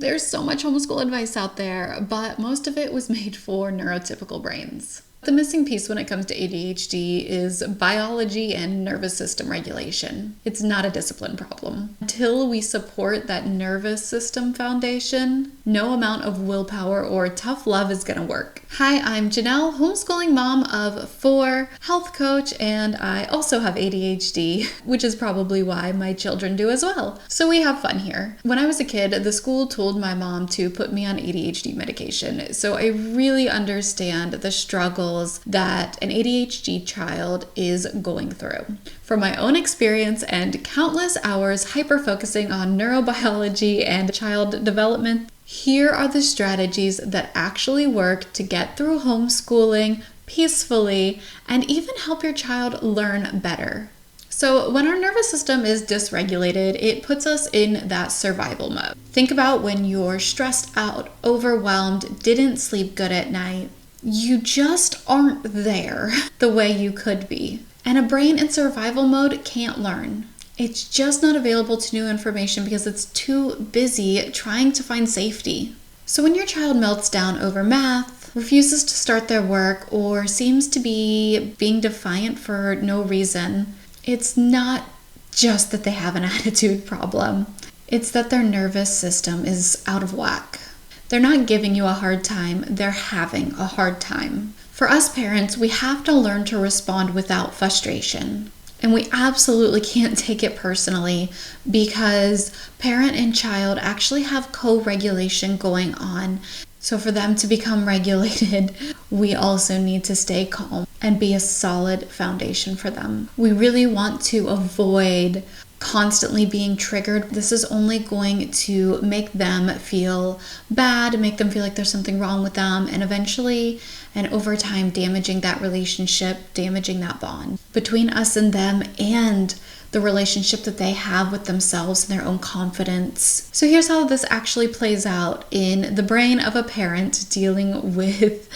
There's so much homeschool advice out there, but most of it was made for neurotypical brains. The missing piece when it comes to ADHD is biology and nervous system regulation. It's not a discipline problem. Until we support that nervous system foundation, no amount of willpower or tough love is gonna work. Hi, I'm Janelle, homeschooling mom of 4, health coach, and I also have ADHD, which is probably why my children do as well. So we have fun here. When I was a kid, the school told my mom to put me on ADHD medication, so I really understand the struggle that an ADHD child is going through. From my own experience and countless hours hyper-focusing on neurobiology and child development, here are the strategies that actually work to get through homeschooling peacefully and even help your child learn better. So when our nervous system is dysregulated, it puts us in that survival mode. Think about when you're stressed out, overwhelmed, didn't sleep good at night. You just aren't there the way you could be. And a brain in survival mode can't learn. It's just not available to new information because it's too busy trying to find safety. So when your child melts down over math, refuses to start their work, or seems to be being defiant for no reason, it's not just that they have an attitude problem. It's that their nervous system is out of whack. They're not giving you a hard time, they're having a hard time. For us parents, we have to learn to respond without frustration. And we absolutely can't take it personally because parent and child actually have co-regulation going on. So for them to become regulated, we also need to stay calm and be a solid foundation for them. We really want to avoid constantly being triggered. This is only going to make them feel bad, make them feel like there's something wrong with them, and eventually and over time damaging that relationship, damaging that bond between us and them and the relationship that they have with themselves and their own confidence. So here's how this actually plays out in the brain of a parent dealing with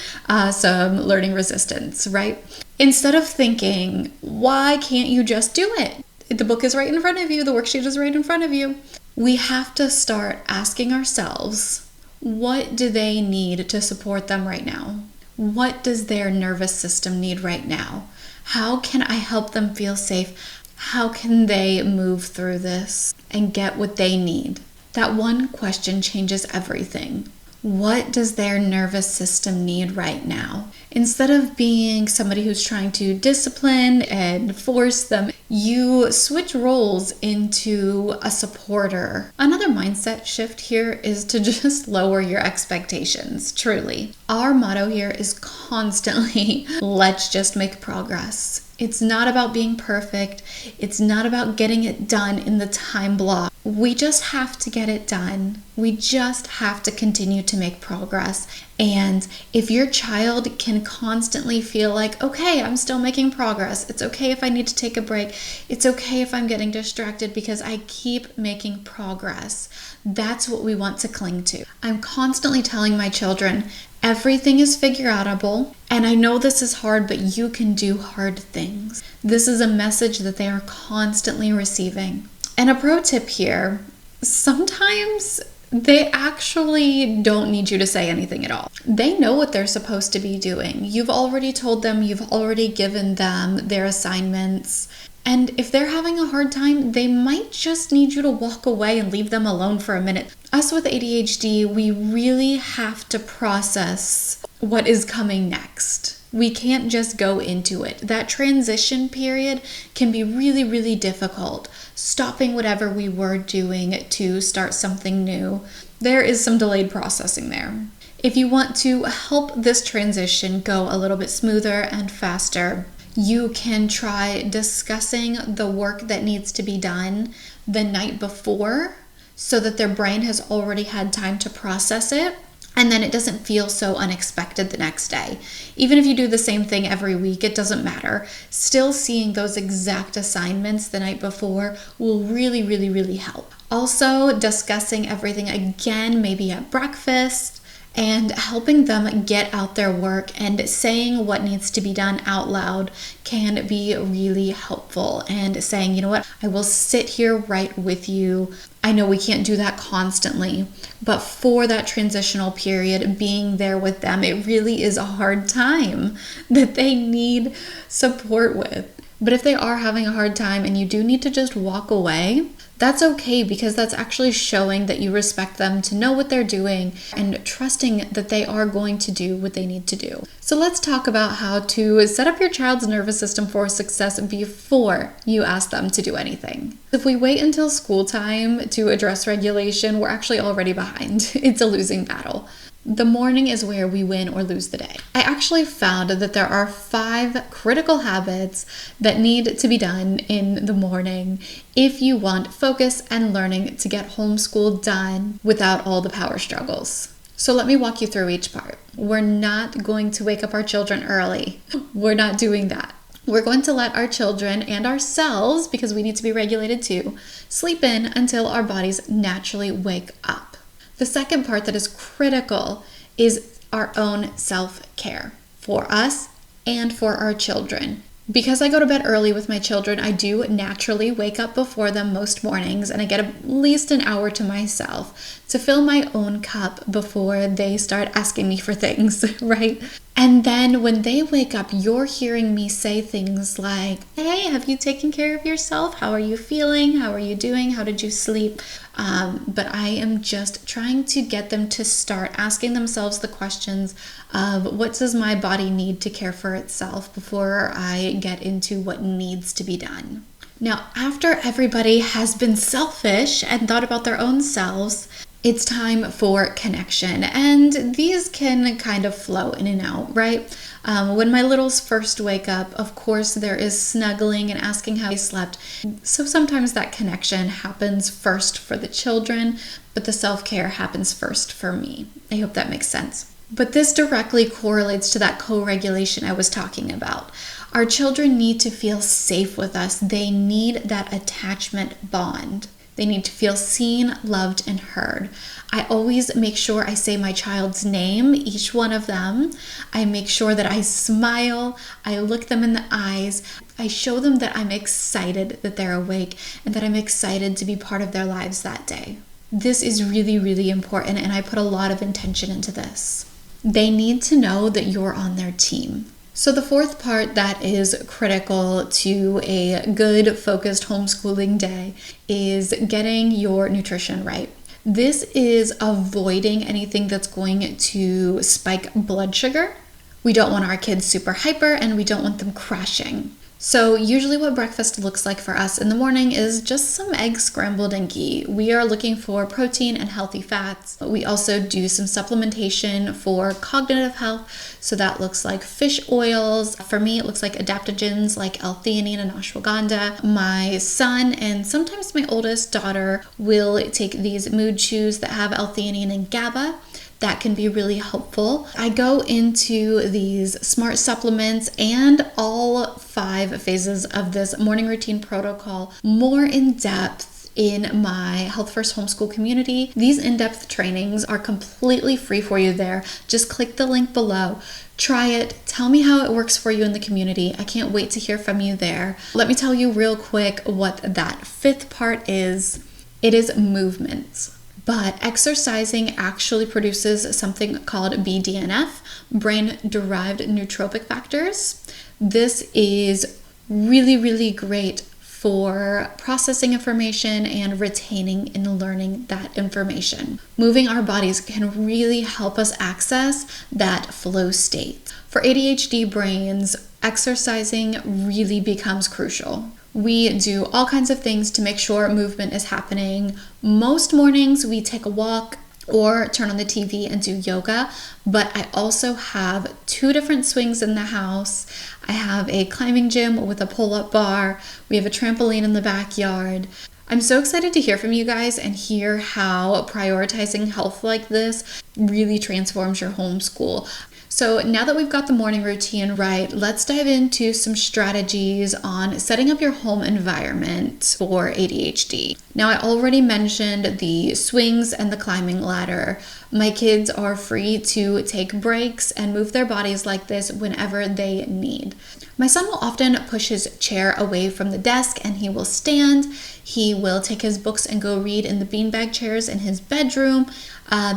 some learning resistance, right? Instead of thinking, why can't you just do it? The book is right in front of you. The worksheet is right in front of you. We have to start asking ourselves, what do they need to support them right now? What does their nervous system need right now? How can I help them feel safe? How can they move through this and get what they need? That one question changes everything. What does their nervous system need right now? Instead of being somebody who's trying to discipline and force them, you switch roles into a supporter. Another mindset shift here is to just lower your expectations, truly. Our motto here is constantly, let's just make progress. It's not about being perfect. It's not about getting it done in the time block. We just have to get it done. We just have to continue to make progress. And if your child can constantly feel like, okay, I'm still making progress. It's okay if I need to take a break. It's okay if I'm getting distracted because I keep making progress. That's what we want to cling to. I'm constantly telling my children, everything is figure outable, and I know this is hard, but you can do hard things. This is a message that they are constantly receiving. And a pro tip here, sometimes they actually don't need you to say anything at all. They know what they're supposed to be doing. You've already told them, you've already given them their assignments. And if they're having a hard time, they might just need you to walk away and leave them alone for a minute. Us with ADHD, we really have to process what is coming next. We can't just go into it. That transition period can be really, really difficult. Stopping whatever we were doing to start something new. There is some delayed processing there. If you want to help this transition go a little bit smoother and faster, you can try discussing the work that needs to be done the night before so that their brain has already had time to process it. And then it doesn't feel so unexpected the next day. Even if you do the same thing every week, it doesn't matter. Still seeing those exact assignments the night before will really, really, really help. Also, discussing everything again, maybe at breakfast, And helping them get out their work and saying what needs to be done out loud can be really helpful. And saying, you know what, I will sit here right with you. I know we can't do that constantly, but for that transitional period, being there with them, it really is a hard time that they need support with. But if they are having a hard time and you do need to just walk away, that's okay, because that's actually showing that you respect them to know what they're doing and trusting that they are going to do what they need to do. So let's talk about how to set up your child's nervous system for success before you ask them to do anything. If we wait until school time to address regulation, we're actually already behind. It's a losing battle. The morning is where we win or lose the day. I actually found that there are 5 critical habits that need to be done in the morning if you want focus and learning to get homeschool done without all the power struggles. So let me walk you through each part. We're not going to wake up our children early. We're not doing that. We're going to let our children and ourselves, because we need to be regulated too, sleep in until our bodies naturally wake up. The second part that is critical is our own self-care for us and for our children. Because I go to bed early with my children, I do naturally wake up before them most mornings, and I get at least an hour to myself to fill my own cup before they start asking me for things, right? And then when they wake up, you're hearing me say things like, hey, have you taken care of yourself? How are you feeling? How are you doing? How did you sleep? But I am just trying to get them to start asking themselves the questions of what does my body need to care for itself before I get into what needs to be done. Now, after everybody has been selfish and thought about their own selves, it's time for connection. And these can kind of flow in and out, right? When my littles first wake up, of course, there is snuggling and asking how they slept. So sometimes that connection happens first for the children, but the self-care happens first for me. I hope that makes sense. But this directly correlates to that co-regulation I was talking about. Our children need to feel safe with us. They need that attachment bond. They need to feel seen, loved, and heard. I always make sure I say my child's name, each one of them. I make sure that I smile. I look them in the eyes. I show them that I'm excited that they're awake and that I'm excited to be part of their lives that day. This is really, really important, and I put a lot of intention into this. They need to know that you're on their team. So the fourth part that is critical to a good focused homeschooling day is getting your nutrition right. This is avoiding anything that's going to spike blood sugar. We don't want our kids super hyper, and we don't want them crashing. So usually what breakfast looks like for us in the morning is just some eggs scrambled in ghee. We are looking for protein and healthy fats. We also do some supplementation for cognitive health. So that looks like fish oils. For me, it looks like adaptogens like L-theanine and ashwagandha. My son and sometimes my oldest daughter will take these mood chews that have L-theanine and GABA. That can be really helpful. I go into these smart supplements and all 5 phases of this morning routine protocol more in depth in my Health First Homeschool community. These in-depth trainings are completely free for you there. Just click the link below. Try it. Tell me how it works for you in the community. I can't wait to hear from you there. Let me tell you real quick what that 5th part is. It is movement. But exercising actually produces something called BDNF, brain-derived neurotropic factors. This is really, really great for processing information and retaining and learning that information. Moving our bodies can really help us access that flow state. For ADHD brains, exercising really becomes crucial. We do all kinds of things to make sure movement is happening. Most mornings we take a walk or turn on the TV and do yoga, but I also have 2 different swings in the house. I have a climbing gym with a pull-up bar. We have a trampoline in the backyard. I'm so excited to hear from you guys and hear how prioritizing health like this really transforms your homeschool. So now that we've got the morning routine right, let's dive into some strategies on setting up your home environment for ADHD. Now, I already mentioned the swings and the climbing ladder. My kids are free to take breaks and move their bodies like this whenever they need. My son will often push his chair away from the desk and he will stand. He will take his books and go read in the beanbag chairs in his bedroom.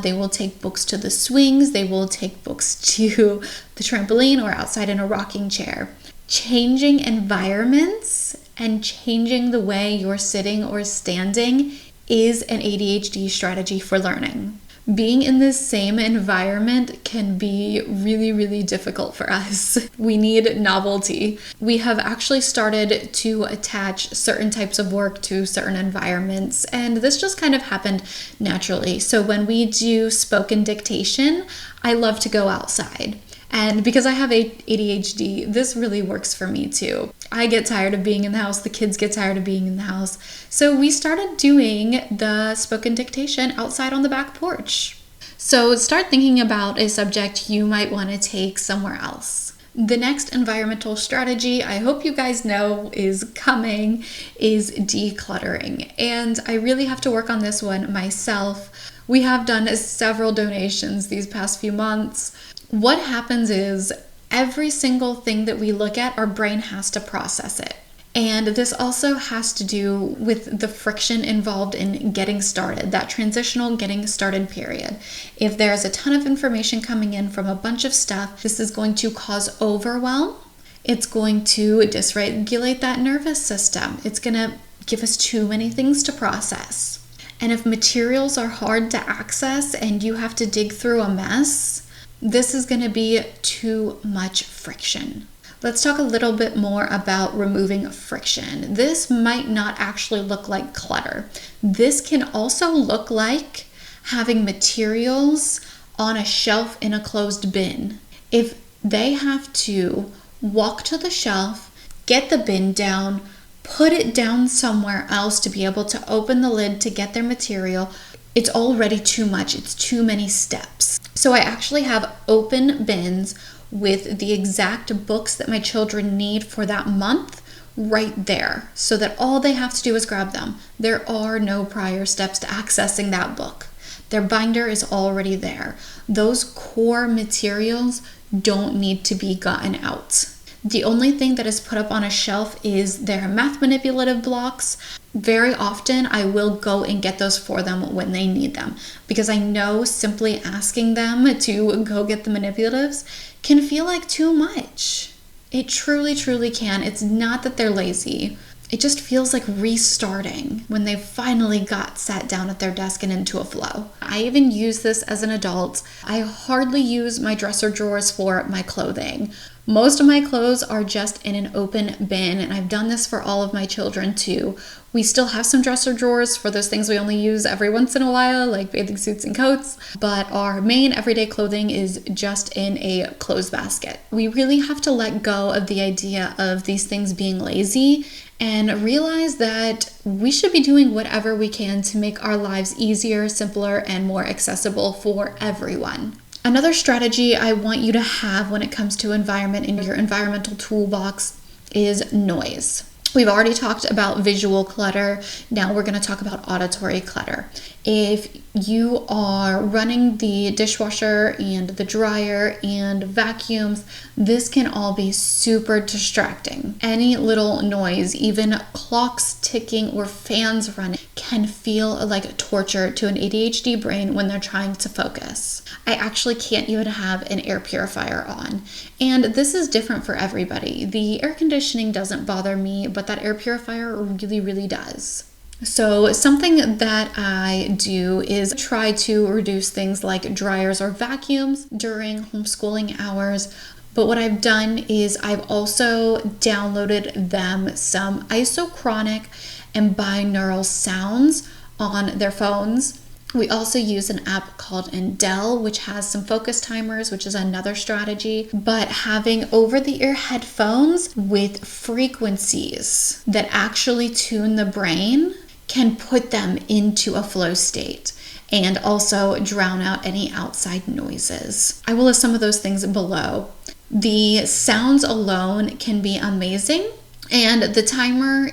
They will take books to the swings. They will take books to the trampoline or outside in a rocking chair. Changing environments and changing the way you're sitting or standing is an ADHD strategy for learning. Being in this same environment can be really, really difficult for us. We need novelty. We have actually started to attach certain types of work to certain environments, and this just kind of happened naturally. So when we do spoken dictation, I love to go outside. And because I have ADHD, this really works for me too. I get tired of being in the house. The kids get tired of being in the house. So we started doing the spoken dictation outside on the back porch. So start thinking about a subject you might want to take somewhere else. The next environmental strategy I hope you guys know is coming is decluttering. And I really have to work on this one myself. We have done several donations these past few months. What happens is every single thing that we look at, our brain has to process it. And this also has to do with the friction involved in getting started, that transitional getting started period. If there's a ton of information coming in from a bunch of stuff, this is going to cause overwhelm. It's going to dysregulate that nervous system. It's going to give us too many things to process. And if materials are hard to access and you have to dig through a mess, this is going to be too much friction. Let's talk a little bit more about removing friction. This might not actually look like clutter. This can also look like having materials on a shelf in a closed bin. If they have to walk to the shelf, get the bin down, put it down somewhere else to be able to open the lid to get their material, it's already too much. It's too many steps. So I actually have open bins with the exact books that my children need for that month right there, so that all they have to do is grab them. There are no prior steps to accessing that book. Their binder is already there. Those core materials don't need to be gotten out. The only thing that is put up on a shelf is their math manipulative blocks. Very often I will go and get those for them when they need them, because I know simply asking them to go get the manipulatives can feel like too much. It truly, truly can. It's not that they're lazy. It just feels like restarting when they finally got sat down at their desk and into a flow. I even use this as an adult. I hardly use my dresser drawers for my clothing. Most of my clothes are just in an open bin, and I've done this for all of my children too. We still have some dresser drawers for those things we only use every once in a while, like bathing suits and coats, but our main everyday clothing is just in a clothes basket. We really have to let go of the idea of these things being lazy and realize that we should be doing whatever we can to make our lives easier, simpler, and more accessible for everyone. Another strategy I want you to have when it comes to environment in your environmental toolbox is noise. We've already talked about visual clutter. Now we're going to talk about auditory clutter. If you are running the dishwasher and the dryer and vacuums, this can all be super distracting. Any little noise, even clocks ticking or fans running, can feel like torture to an ADHD brain when they're trying to focus. I actually can't even have an air purifier on. And this is different for everybody. The air conditioning doesn't bother me, but that air purifier really, really does. So something that I do is try to reduce things like dryers or vacuums during homeschooling hours. But what I've done is I've also downloaded them some isochronic and binaural sounds on their phones. We also use an app called Janelle, which has some focus timers, which is another strategy. But having over-the-ear headphones with frequencies that actually tune the brain can put them into a flow state. and also drown out any outside noises. I will list some of those things below. The sounds alone can be amazing, and the timer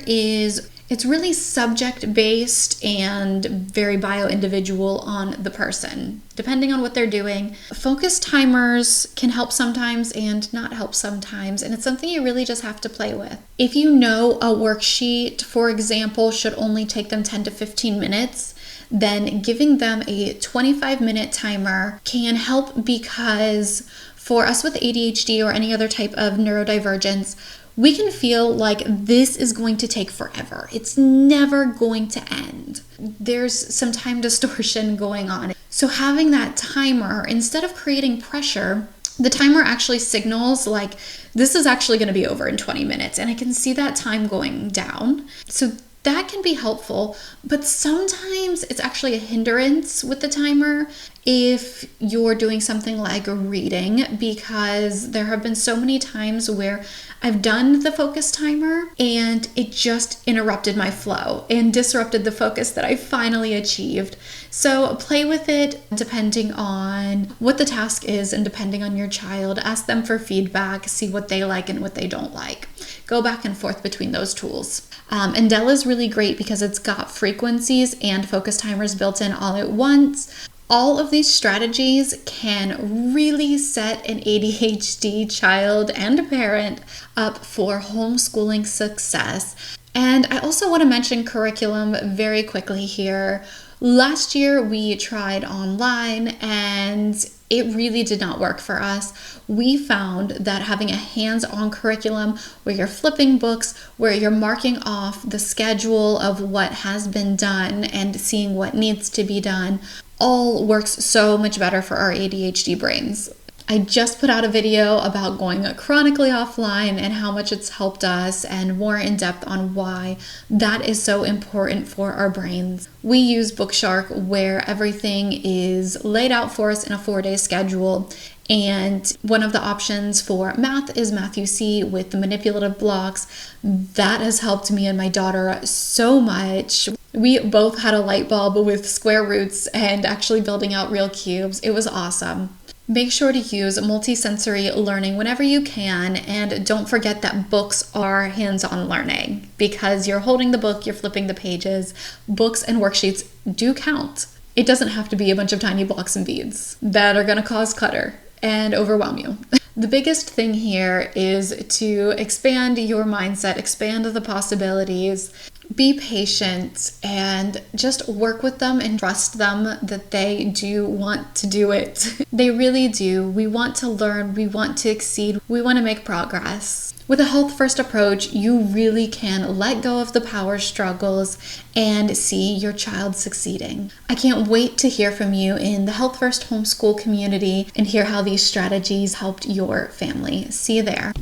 it's really subject based and very bio-individual on the person, depending on what they're doing. Focus timers can help sometimes and not help sometimes, and it's something you really just have to play with. If you know a worksheet, for example, should only take them 10 to 15 minutes, then giving them a 25-minute timer can help, because for us with ADHD or any other type of neurodivergence, we can feel like this is going to take forever. It's never going to end. There's some time distortion going on. So having that timer, instead of creating pressure, the timer actually signals like this is actually going to be over in 20 minutes, and I can see that time going down. So that can be helpful, but sometimes it's actually a hindrance with the timer if you're doing something like reading, because there have been so many times where I've done the focus timer and it just interrupted my flow and disrupted the focus that I finally achieved. So play with it depending on what the task is and depending on your child. Ask them for feedback, see what they like and what they don't like. Go back and forth between those tools. And Dell is really great because it's got frequencies and focus timers built in all at once. All of these strategies can really set an ADHD child and parent up for homeschooling success. And I also want to mention curriculum very quickly here. Last year we tried online and it really did not work for us. We found that having a hands-on curriculum where you're flipping books, where you're marking off the schedule of what has been done and seeing what needs to be done, all works so much better for our ADHD brains. I just put out a video about going chronically offline and how much it's helped us, and more in depth on why that is so important for our brains. We use Bookshark, where everything is laid out for us in a 4-day schedule. And one of the options for math is MathUC with the manipulative blocks. That has helped me and my daughter so much. We both had a light bulb with square roots and actually building out real cubes. It was awesome. Make sure to use multisensory learning whenever you can, and don't forget that books are hands-on learning, because you're holding the book, you're flipping the pages. Books and worksheets do count. It doesn't have to be a bunch of tiny blocks and beads that are going to cause clutter and overwhelm you. The biggest thing here is to expand your mindset, expand the possibilities, be patient, and just work with them and trust them that they do want to do it. They really do. We want to learn, we want to exceed, we want to make progress. With a health first approach, you really can let go of the power struggles and see your child succeeding. I can't wait to hear from you in the Health First Homeschool community and hear how these strategies helped your family. See you there.